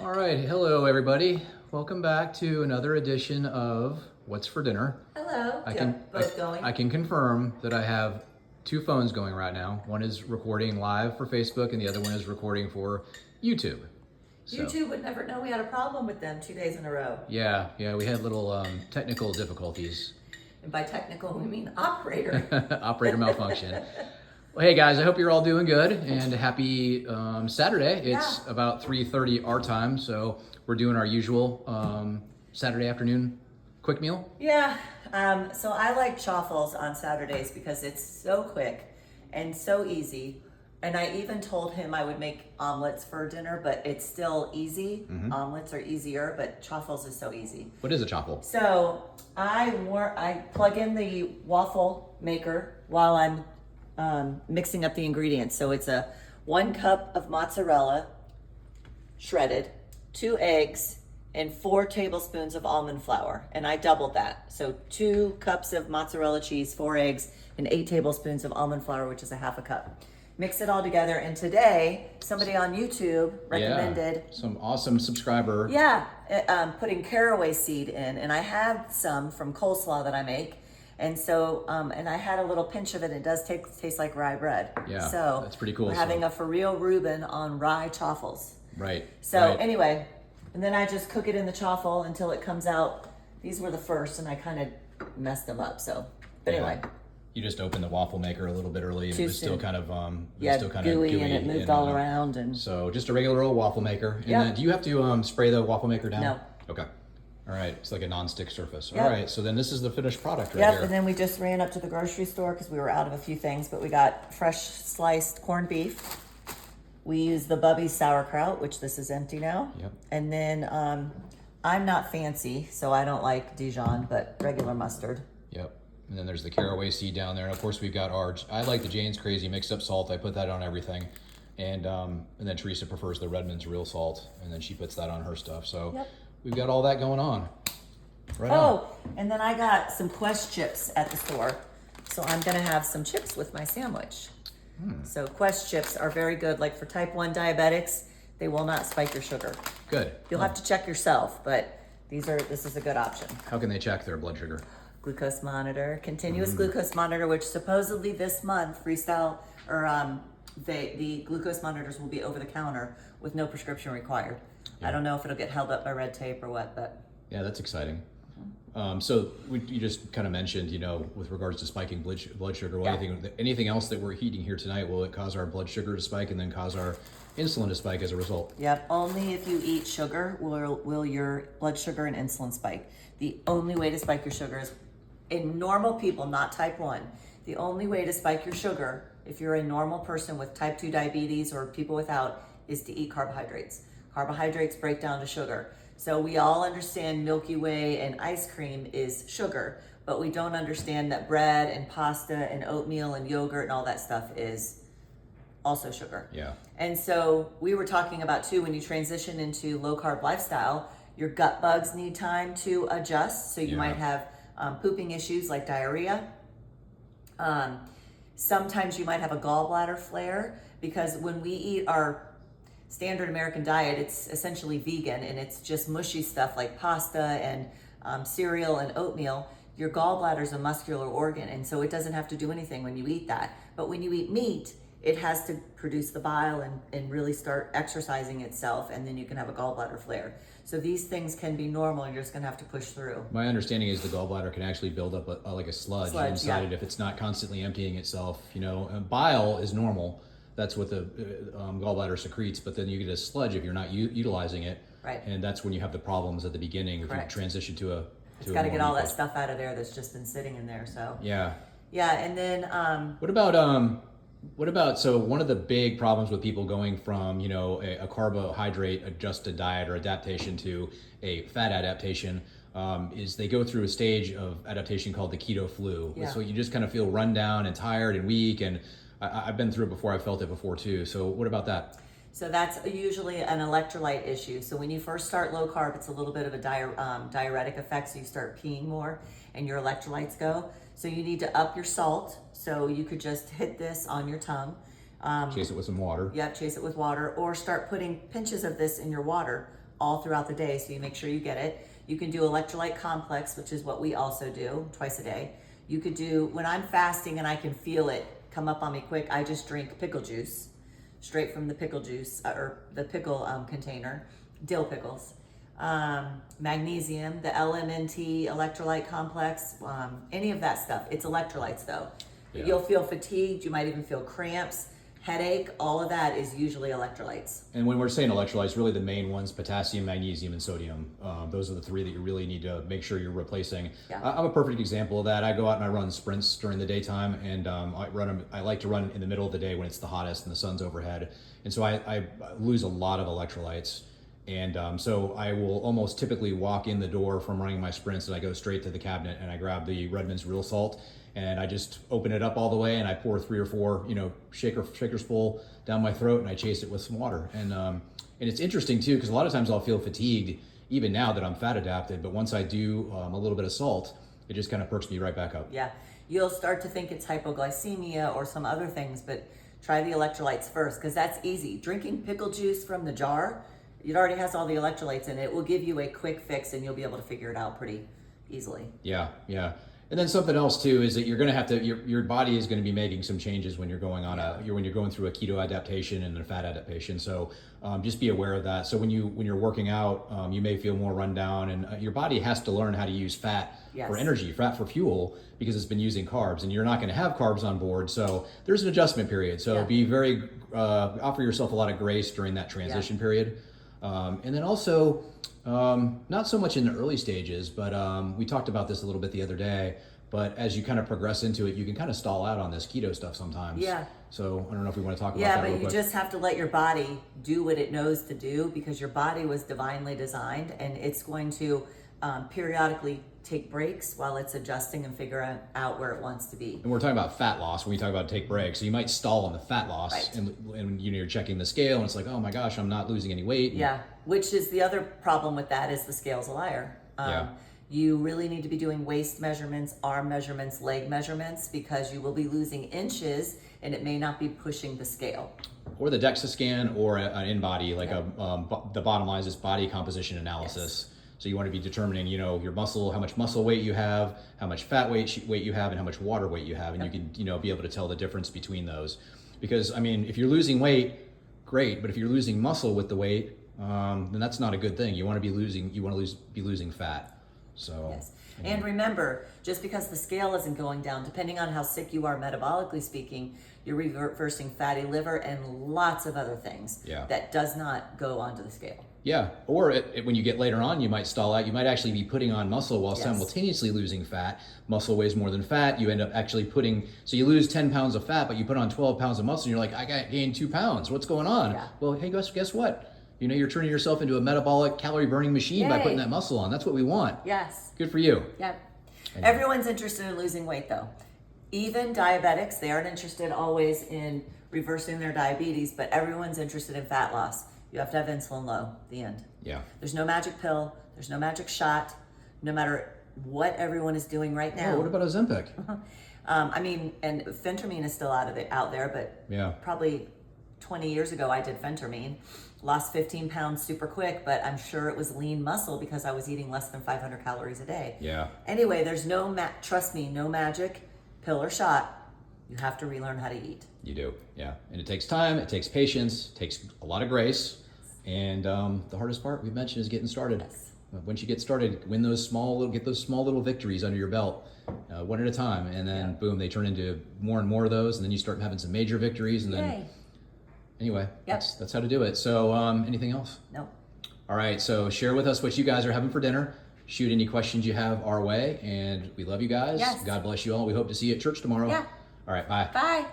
All right, hello everybody. Welcome back to another edition of What's for Dinner. Hello. I Do you can have both going? I can confirm that I have two phones going right now. One is recording live for Facebook, and the other one is recording for YouTube. So, YouTube would never know we had a problem with them 2 days in a row. yeah, we had little technical difficulties. And by technical, we mean operator. Operator malfunction. Well, hey guys, I hope you're all doing good and happy Saturday. It's Yeah. about 3:30 our time, so we're doing our usual Saturday afternoon quick meal. Yeah. So I like chaffles on Saturdays because it's so quick and so easy. And I even told him I would make omelets for dinner, but it's still easy. Omelets are easier, but chaffles is so easy. What is a chaffle? So I plug in the waffle maker while I'm mixing up the ingredients. So it's a 1 cup of mozzarella shredded, 2 eggs, and 4 tablespoons of almond flour. And I doubled that. So 2 cups of mozzarella cheese, 4 eggs, and 8 tablespoons of almond flour, which is a half a cup. Mix it all together. And today, somebody on YouTube recommended Some awesome subscriber. putting caraway seed in, and I have some from coleslaw that I make, and so and I had a little pinch of it. It does taste like rye bread. Yeah, so that's pretty cool. We're having a for real Reuben on rye chaffles. Right. So right. anyway, and then I just cook it in the chaffle until it comes out. These were the first, and I kind of messed them up. So, but anyway. You just opened the waffle maker a little bit early, and it was still kind of gooey, and it moved all around, and so just a regular old waffle maker. And Yep. then, do you have to spray the waffle maker down? No. Okay. All right. It's like a non-stick surface. Yep. All right. So then this is the finished product right Yep, here. and then we just ran up to the grocery store because we were out of a few things, but we got fresh sliced corned beef. We used the Bubby's sauerkraut, which this is empty now. Yep. And then I'm not fancy, so I don't like Dijon, but regular mustard. Yep. And then there's the caraway seed down there. And of course we've got I like the Jane's Crazy mixed up salt. I put that on everything. And then Teresa prefers the Redmond's real salt, and then she puts that on her stuff. So Yep. we've got all that going on. Right on. Oh, and then I got some Quest chips at the store. So I'm gonna have some chips with my sandwich. So Quest chips are very good. Like for type 1 diabetics, they will not spike your sugar. Good. You'll have to check yourself, but this is a good option. How can they check their blood sugar? Glucose monitor, continuous glucose monitor, which supposedly this month, Freestyle, or the glucose monitors will be over the counter with no prescription required. Yeah. I don't know if it'll get held up by red tape or what, but Yeah, that's exciting. So you just kind of mentioned, with regards to spiking blood sugar, Yeah. anything else that we're heating here tonight, will it cause our blood sugar to spike and then cause our insulin to spike as a result? yep, only if you eat sugar will your blood sugar and insulin spike. The only way to spike your sugar is in normal people, not type 1. The only way to spike your sugar, if you're a normal person with type 2 diabetes or people without, is to eat carbohydrates. Carbohydrates break down to sugar. So we all understand Milky Way and ice cream is sugar, but we don't understand that bread and pasta and oatmeal and yogurt and all that stuff is also sugar. Yeah. And so we were talking about too, when you transition into low carb lifestyle, your gut bugs need time to adjust. So you Yeah. might have pooping issues like diarrhea. Sometimes you might have a gallbladder flare because when we eat our standard American diet, it's essentially vegan and it's just mushy stuff like pasta and cereal and oatmeal. Your gallbladder is a muscular organ, and so it doesn't have to do anything when you eat that. But when you eat meat, it has to produce the bile and really start exercising itself, and then you can have a gallbladder flare. So these things can be normal, and you're just gonna have to push through. My understanding is the gallbladder can actually build up like a sludge inside yeah. it if it's not constantly emptying itself. And bile is normal. That's what the gallbladder secretes, but then you get a sludge if you're not utilizing it. Right. And that's when you have the problems at the beginning if Correct. you transition to a It's got to get all that stuff out of there that's just been sitting in there. So Yeah. yeah, and then What about, so one of the big problems with people going from, a carbohydrate adjusted diet or adaptation to a fat adaptation is they go through a stage of adaptation called the keto flu. Yeah. So you just kind of feel run down and tired and weak. And I've been through it before. I felt it before too. So what about that? So that's usually an electrolyte issue. So when you first start low carb, it's a little bit of a diuretic effect. So you start peeing more and your electrolytes go. So you need to up your salt. So you could just hit this on your tongue. Chase it with some water. Yep, chase it with water, or start putting pinches of this in your water all throughout the day, so you make sure you get it. You can do electrolyte complex, which is what we also do twice a day. You could do, when I'm fasting and I can feel it come up on me quick, I just drink pickle juice, straight from the pickle juice, or the pickle container, dill pickles. Magnesium, the LMNT electrolyte complex, any of that stuff. It's electrolytes though. Yeah. You'll feel fatigued, you might even feel cramps, headache, all of that is usually electrolytes. And when we're saying electrolytes, really the main ones, potassium, magnesium, and sodium. Those are the three that you really need to make sure you're replacing. Yeah. I'm a perfect example of that. I go out and I run sprints during the daytime, and I like to run in the middle of the day when it's the hottest and the sun's overhead. And so I lose a lot of electrolytes. And so I will almost typically walk in the door from running my sprints, and I go straight to the cabinet and I grab the Redmond's Real Salt, and I just open it up all the way, and I pour 3 or 4, shakers full down my throat, and I chase it with some water. And it's interesting too, because a lot of times I'll feel fatigued even now that I'm fat adapted, but once I do a little bit of salt, it just kind of perks me right back up. Yeah, you'll start to think it's hypoglycemia or some other things, but try the electrolytes first, because that's easy. Drinking pickle juice from the jar, it already has all the electrolytes in it. It will give you a quick fix, and you'll be able to figure it out pretty easily. Yeah. And then something else too is that you're going to have to, your body is going to be making some changes when you're going on when you're going through a keto adaptation and a fat adaptation. So just be aware of that. So when you're working out, you may feel more run down, and your body has to learn how to use fat for energy, fat for fuel, because it's been using carbs, and you're not going to have carbs on board. So there's an adjustment period. So be very, offer yourself a lot of grace during that transition period. And then also, not so much in the early stages, but we talked about this a little bit the other day, but as you kind of progress into it, you can kind of stall out on this keto stuff sometimes. Yeah. So I don't know if we want to talk about that that real real quick. quick. Just have to let your body do what it knows to do, because your body was divinely designed, and it's going to periodically take breaks while it's adjusting and figure out where it wants to be. And we're talking about fat loss when we talk about take breaks. So you might stall on the fat loss, Right. and you're checking the scale, and it's like, oh my gosh, I'm not losing any weight. Yeah, which is the other problem with that, is the scale's a liar. You really need to be doing waist measurements, arm measurements, leg measurements, because you will be losing inches, and it may not be pushing the scale. Or the DEXA scan, or an in-body, like the bottom line is this body composition analysis. So you want to be determining, your muscle, how much muscle weight you have, how much fat weight you have, and how much water weight you have, and you can, be able to tell the difference between those. Because if you're losing weight, great, but if you're losing muscle with the weight, then that's not a good thing. You want to be losing fat. So. Yes. And remember, just because the scale isn't going down, depending on how sick you are metabolically speaking, you're reversing fatty liver and lots of other things that does not go onto the scale. Yeah, or when you get later on, you might stall out. You might actually be putting on muscle while simultaneously losing fat. Muscle weighs more than fat. You end up actually so you lose 10 pounds of fat, but you put on 12 pounds of muscle, and you're like, I gained 2 pounds. What's going on? Yeah. Well, hey, guess what? You're turning yourself into a metabolic calorie burning machine by putting that muscle on. That's what we want. Yes. Good for you. Yep. Everyone's interested in losing weight though. Even diabetics, they aren't interested always in reversing their diabetes, but everyone's interested in fat loss. You have to have insulin low, the end. Yeah. There's no magic pill. There's no magic shot. No matter what everyone is doing right now. Oh, what about Ozempic? And phentermine is still out there, but probably 20 years ago I did phentermine. Lost 15 pounds super quick, but I'm sure it was lean muscle because I was eating less than 500 calories a day. Yeah. Anyway, there's trust me, no magic pill or shot. You have to relearn how to eat. You do, yeah. And it takes time, it takes patience, it takes a lot of grace. And the hardest part we've mentioned is getting started. Yes. Once you get started, get those small little victories under your belt, one at a time, and then boom, they turn into more and more of those, and then you start having some major victories, and then anyway, that's how to do it. So anything else? No. All right, so share with us what you guys are having for dinner. Shoot any questions you have our way, and we love you guys. Yes. God bless you all. We hope to see you at church tomorrow. Yeah. All right, bye. Bye.